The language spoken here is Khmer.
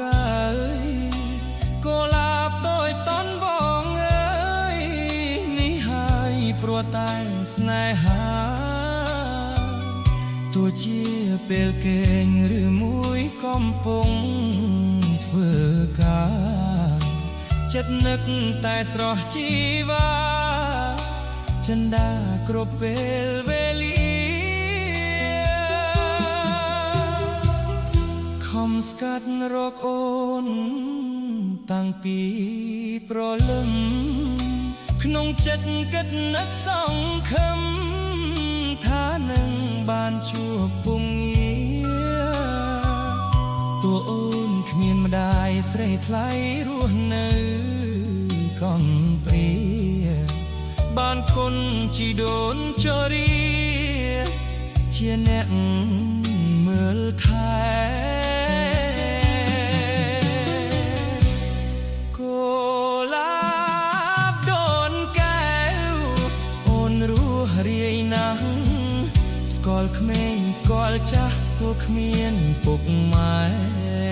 កើយកុលាបតូចតន់បងអើយនេះហើយព្រោះតែស្នេហាទោះជាពេលគេងឬមួយកំពុងធ្វើការចិត្តនឹកតែស្រស់ជីវ៉ាចិន្តាគ្រប់ពេលវេលាខំស្កាត់រកអូនតាំងពីប្រលឹមក្នុងចិត្តគិតនឹកសង្ឃឹមថានឹងបានជួបពុំងាតួអូនគ្មានម្ដាយស្រីថ្លៃរស់នៅកងព្រាបានគុណជីដូនជរីជាអ្នកមើលថែកុលាបដូនកែវអូនរស់រាយណាស់ស្គាល់ក្មេងស្គាល់ចាស់ទោះគ្មានពុកម៉ែ